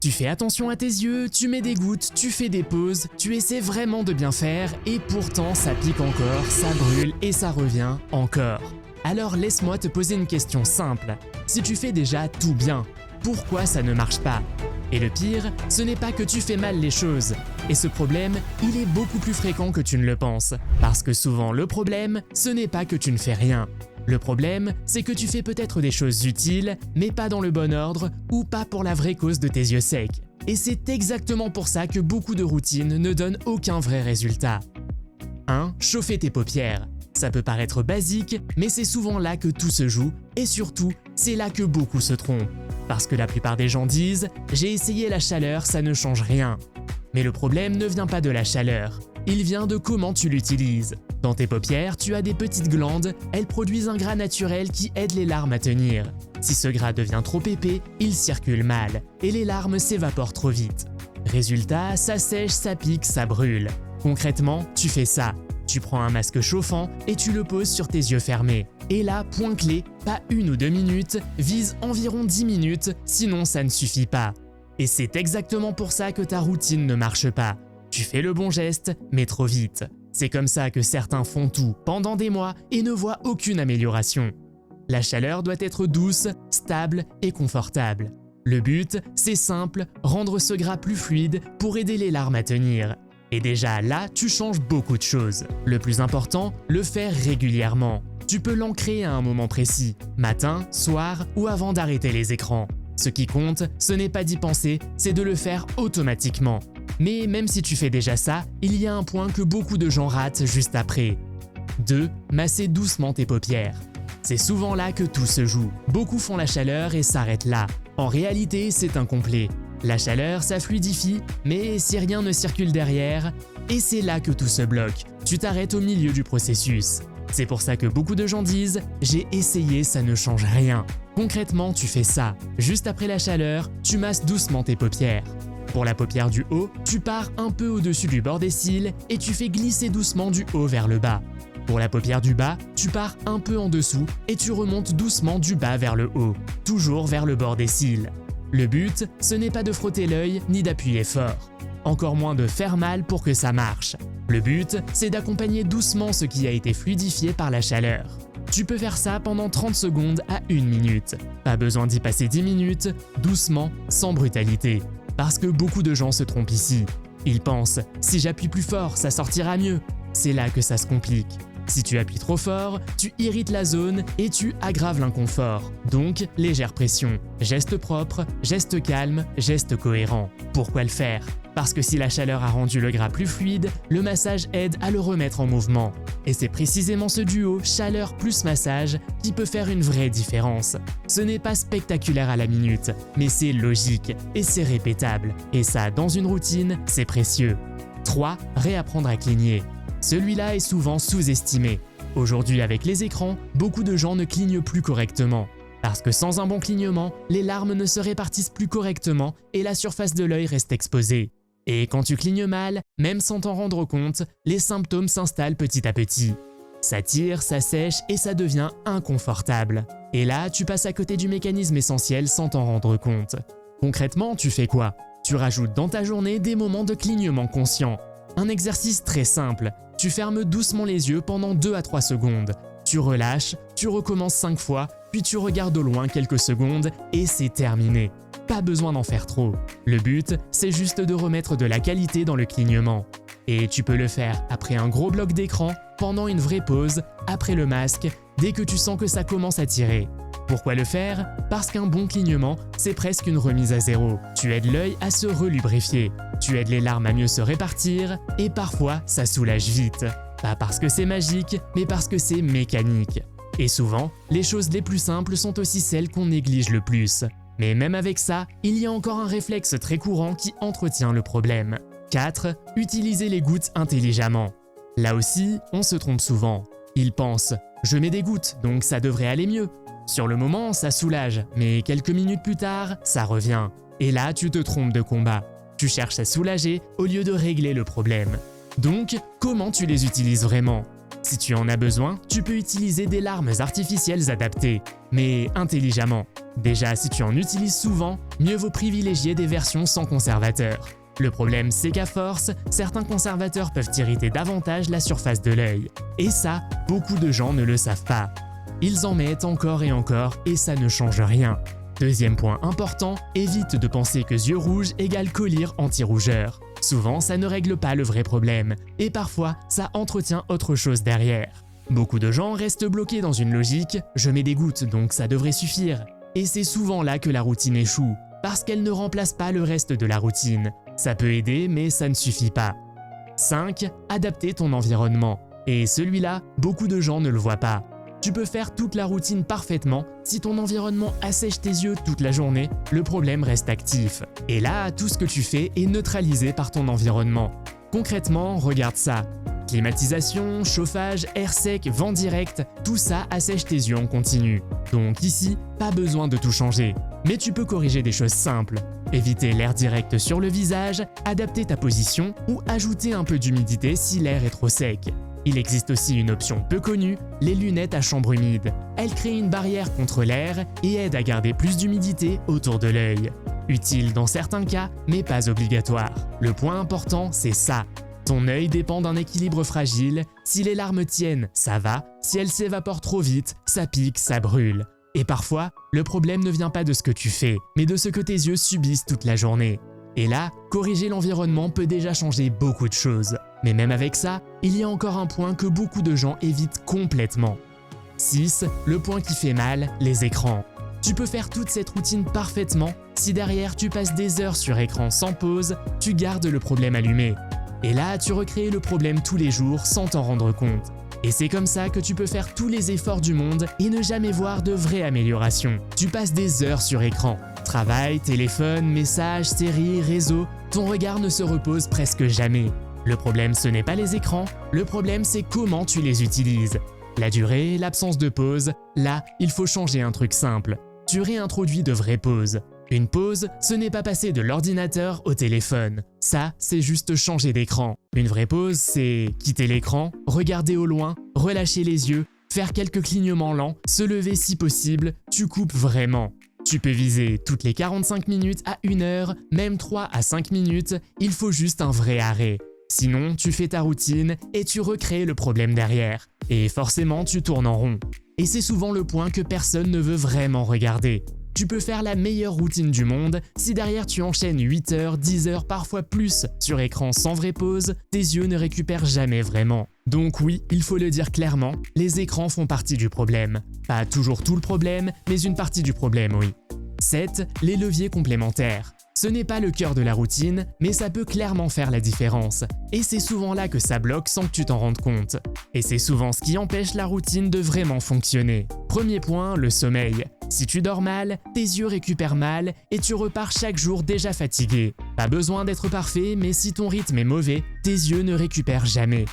Tu fais attention à tes yeux, tu mets des gouttes, tu fais des pauses, tu essaies vraiment de bien faire et pourtant ça pique encore, ça brûle et ça revient encore. Alors laisse-moi te poser une question simple. Si tu fais déjà tout bien, pourquoi ça ne marche pas? Et le pire, ce n'est pas que tu fais mal les choses. Et ce problème, il est beaucoup plus fréquent que tu ne le penses. Parce que souvent le problème, ce n'est pas que tu ne fais rien. Le problème, c'est que tu fais peut-être des choses utiles, mais pas dans le bon ordre ou pas pour la vraie cause de tes yeux secs. Et c'est exactement pour ça que beaucoup de routines ne donnent aucun vrai résultat. 1. Chauffer tes paupières. Ça peut paraître basique, mais c'est souvent là que tout se joue, et surtout, c'est là que beaucoup se trompent. Parce que la plupart des gens disent « j'ai essayé la chaleur, ça ne change rien ». Mais le problème ne vient pas de la chaleur, il vient de comment tu l'utilises. Dans tes paupières, tu as des petites glandes, elles produisent un gras naturel qui aide les larmes à tenir. Si ce gras devient trop épais, il circule mal, et les larmes s'évaporent trop vite. Résultat, ça sèche, ça pique, ça brûle. Concrètement, tu fais ça. Tu prends un masque chauffant et tu le poses sur tes yeux fermés. Et là, point clé, pas 1 ou 2 minutes, vise environ 10 minutes, sinon ça ne suffit pas. Et c'est exactement pour ça que ta routine ne marche pas. Tu fais le bon geste, mais trop vite. C'est comme ça que certains font tout pendant des mois et ne voient aucune amélioration. La chaleur doit être douce, stable et confortable. Le but, c'est simple, rendre ce gras plus fluide pour aider les larmes à tenir. Et déjà là, tu changes beaucoup de choses. Le plus important, le faire régulièrement. Tu peux l'ancrer à un moment précis, matin, soir ou avant d'arrêter les écrans. Ce qui compte, ce n'est pas d'y penser, c'est de le faire automatiquement. Mais même si tu fais déjà ça, il y a un point que beaucoup de gens ratent juste après. 2. Masser doucement tes paupières. C'est souvent là que tout se joue. Beaucoup font la chaleur et s'arrêtent là. En réalité, c'est incomplet. La chaleur, ça fluidifie, mais si rien ne circule derrière, et c'est là que tout se bloque. Tu t'arrêtes au milieu du processus. C'est pour ça que beaucoup de gens disent « j'ai essayé, ça ne change rien ». Concrètement, tu fais ça. Juste après la chaleur, tu masses doucement tes paupières. Pour la paupière du haut, tu pars un peu au-dessus du bord des cils et tu fais glisser doucement du haut vers le bas. Pour la paupière du bas, tu pars un peu en dessous et tu remontes doucement du bas vers le haut, toujours vers le bord des cils. Le but, ce n'est pas de frotter l'œil ni d'appuyer fort. Encore moins de faire mal pour que ça marche. Le but, c'est d'accompagner doucement ce qui a été fluidifié par la chaleur. Tu peux faire ça pendant 30 secondes à 1 minute. Pas besoin d'y passer 10 minutes, doucement, sans brutalité. Parce que beaucoup de gens se trompent ici. Ils pensent « si j'appuie plus fort, ça sortira mieux ». C'est là que ça se complique. Si tu appuies trop fort, tu irrites la zone et tu aggraves l'inconfort. Donc, légère pression. Geste propre, geste calme, geste cohérent. Pourquoi le faire? Parce que si la chaleur a rendu le gras plus fluide, le massage aide à le remettre en mouvement. Et c'est précisément ce duo chaleur plus massage qui peut faire une vraie différence. Ce n'est pas spectaculaire à la minute, mais c'est logique et c'est répétable. Et ça, dans une routine, c'est précieux. 3. Réapprendre à cligner. Celui-là est souvent sous-estimé. Aujourd'hui, avec les écrans, beaucoup de gens ne clignent plus correctement. Parce que sans un bon clignement, les larmes ne se répartissent plus correctement et la surface de l'œil reste exposée. Et quand tu clignes mal, même sans t'en rendre compte, les symptômes s'installent petit à petit. Ça tire, ça sèche et ça devient inconfortable. Et là, tu passes à côté du mécanisme essentiel sans t'en rendre compte. Concrètement, tu fais quoi? Tu rajoutes dans ta journée des moments de clignement conscient. Un exercice très simple. Tu fermes doucement les yeux pendant 2 à 3 secondes. Tu relâches, tu recommences 5 fois, puis tu regardes au loin quelques secondes et c'est terminé. Pas besoin d'en faire trop. Le but, c'est juste de remettre de la qualité dans le clignement. Et tu peux le faire après un gros bloc d'écran, pendant une vraie pause, après le masque, dès que tu sens que ça commence à tirer. Pourquoi le faire? Parce qu'un bon clignement, c'est presque une remise à zéro. Tu aides l'œil à se relubrifier. Tu aides les larmes à mieux se répartir et parfois ça soulage vite. Pas parce que c'est magique, mais parce que c'est mécanique. Et souvent, les choses les plus simples sont aussi celles qu'on néglige le plus. Mais même avec ça, il y a encore un réflexe très courant qui entretient le problème. 4. Utiliser les gouttes intelligemment. Là aussi, on se trompe souvent. Ils pensent « je mets des gouttes, donc ça devrait aller mieux ». Sur le moment, ça soulage, mais quelques minutes plus tard, ça revient. Et là, tu te trompes de combat. Tu cherches à soulager au lieu de régler le problème. Donc, comment tu les utilises vraiment? Si tu en as besoin, tu peux utiliser des larmes artificielles adaptées, mais intelligemment. Déjà, si tu en utilises souvent, mieux vaut privilégier des versions sans conservateur. Le problème, c'est qu'à force, certains conservateurs peuvent irriter davantage la surface de l'œil. Et ça, beaucoup de gens ne le savent pas. Ils en mettent encore et ça ne change rien. Deuxième point important, évite de penser que yeux rouges égale collyre anti-rougeur. Souvent, ça ne règle pas le vrai problème, et parfois, ça entretient autre chose derrière. Beaucoup de gens restent bloqués dans une logique « je mets des gouttes, donc ça devrait suffire ». Et c'est souvent là que la routine échoue, parce qu'elle ne remplace pas le reste de la routine. Ça peut aider, mais ça ne suffit pas. 5. Adapter ton environnement. Et celui-là, beaucoup de gens ne le voient pas. Tu peux faire toute la routine parfaitement, si ton environnement assèche tes yeux toute la journée, le problème reste actif. Et là, tout ce que tu fais est neutralisé par ton environnement. Concrètement, regarde ça. Climatisation, chauffage, air sec, vent direct, tout ça assèche tes yeux en continu. Donc ici, pas besoin de tout changer. Mais tu peux corriger des choses simples. Éviter l'air direct sur le visage, adapter ta position ou ajouter un peu d'humidité si l'air est trop sec. Il existe aussi une option peu connue, les lunettes à chambre humide. Elles créent une barrière contre l'air et aident à garder plus d'humidité autour de l'œil. Utile dans certains cas, mais pas obligatoire. Le point important, c'est ça. Ton œil dépend d'un équilibre fragile. Si les larmes tiennent, ça va. Si elles s'évaporent trop vite, ça pique, ça brûle. Et parfois, le problème ne vient pas de ce que tu fais, mais de ce que tes yeux subissent toute la journée. Et là, corriger l'environnement peut déjà changer beaucoup de choses. Mais même avec ça, il y a encore un point que beaucoup de gens évitent complètement. 6. Le point qui fait mal, les écrans. Tu peux faire toute cette routine parfaitement, si derrière tu passes des heures sur écran sans pause, tu gardes le problème allumé. Et là, tu recrées le problème tous les jours sans t'en rendre compte. Et c'est comme ça que tu peux faire tous les efforts du monde et ne jamais voir de vraie amélioration. Tu passes des heures sur écran. Travail, téléphone, messages, séries, réseaux, ton regard ne se repose presque jamais. Le problème, ce n'est pas les écrans, le problème, c'est comment tu les utilises. La durée, l'absence de pause, là, il faut changer un truc simple. Tu réintroduis de vraies pauses. Une pause, ce n'est pas passer de l'ordinateur au téléphone. Ça, c'est juste changer d'écran. Une vraie pause, c'est quitter l'écran, regarder au loin, relâcher les yeux, faire quelques clignements lents, se lever si possible, tu coupes vraiment. Tu peux viser toutes les 45 minutes à 1 heure, même 3 à 5 minutes, il faut juste un vrai arrêt. Sinon, tu fais ta routine et tu recrées le problème derrière. Et forcément, tu tournes en rond. Et c'est souvent le point que personne ne veut vraiment regarder. Tu peux faire la meilleure routine du monde, si derrière tu enchaînes 8 heures, 10 heures, parfois plus sur écran sans vraie pause, tes yeux ne récupèrent jamais vraiment. Donc oui, il faut le dire clairement, les écrans font partie du problème. Pas toujours tout le problème, mais une partie du problème, oui. 7. Les leviers complémentaires. Ce n'est pas le cœur de la routine, mais ça peut clairement faire la différence. Et c'est souvent là que ça bloque sans que tu t'en rendes compte. Et c'est souvent ce qui empêche la routine de vraiment fonctionner. Premier point, le sommeil. Si tu dors mal, tes yeux récupèrent mal et tu repars chaque jour déjà fatigué. Pas besoin d'être parfait, mais si ton rythme est mauvais, tes yeux ne récupèrent jamais.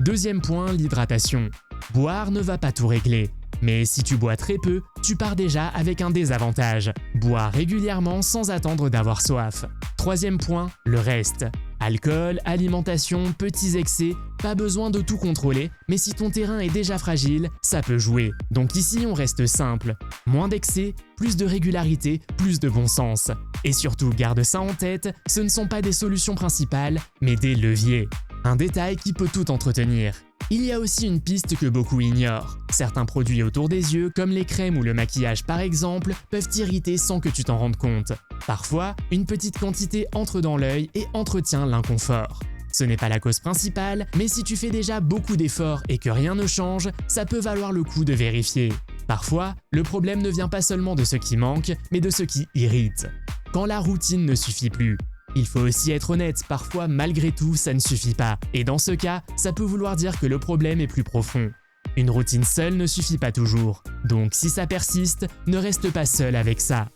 Deuxième point, l'hydratation. Boire ne va pas tout régler. Mais si tu bois très peu, tu pars déjà avec un désavantage. Bois régulièrement sans attendre d'avoir soif. Troisième point, le reste. Alcool, alimentation, petits excès, pas besoin de tout contrôler, mais si ton terrain est déjà fragile, ça peut jouer. Donc ici, on reste simple. Moins d'excès, plus de régularité, plus de bon sens. Et surtout, garde ça en tête, ce ne sont pas des solutions principales, mais des leviers. Un détail qui peut tout entretenir. Il y a aussi une piste que beaucoup ignorent. Certains produits autour des yeux, comme les crèmes ou le maquillage par exemple, peuvent t'irriter sans que tu t'en rendes compte. Parfois, une petite quantité entre dans l'œil et entretient l'inconfort. Ce n'est pas la cause principale, mais si tu fais déjà beaucoup d'efforts et que rien ne change, ça peut valoir le coup de vérifier. Parfois, le problème ne vient pas seulement de ce qui manque, mais de ce qui irrite. Quand la routine ne suffit plus. Il faut aussi être honnête, parfois malgré tout ça ne suffit pas, et dans ce cas, ça peut vouloir dire que le problème est plus profond. Une routine seule ne suffit pas toujours, donc si ça persiste, ne reste pas seul avec ça.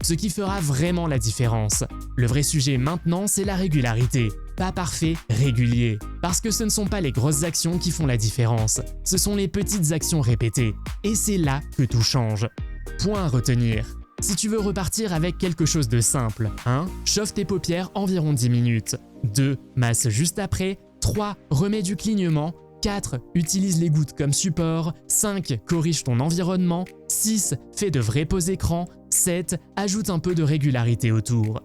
Ce qui fera vraiment la différence. Le vrai sujet maintenant, c'est la régularité. Pas parfait, régulier. Parce que ce ne sont pas les grosses actions qui font la différence, ce sont les petites actions répétées. Et c'est là que tout change. Point à retenir. Si tu veux repartir avec quelque chose de simple, 1. Chauffe tes paupières environ 10 minutes. 2. Masse juste après. 3. Remets du clignement. 4. Utilise les gouttes comme support. 5. Corrige ton environnement. 6. Fais de vraies pauses écran. 7. Ajoute un peu de régularité autour.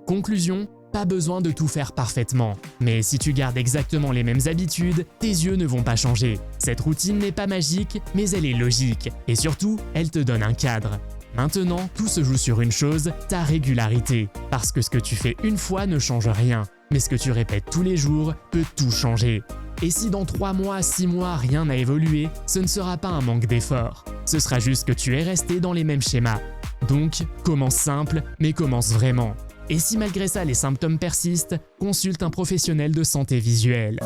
Conclusion, pas besoin de tout faire parfaitement. Mais si tu gardes exactement les mêmes habitudes, tes yeux ne vont pas changer. Cette routine n'est pas magique, mais elle est logique. Et surtout, elle te donne un cadre. Maintenant, tout se joue sur une chose, ta régularité. Parce que ce que tu fais une fois ne change rien. Mais ce que tu répètes tous les jours peut tout changer. Et si dans 3 mois, 6 mois, rien n'a évolué, ce ne sera pas un manque d'effort. Ce sera juste que tu es resté dans les mêmes schémas. Donc, commence simple, mais commence vraiment. Et si malgré ça les symptômes persistent, consulte un professionnel de santé visuelle.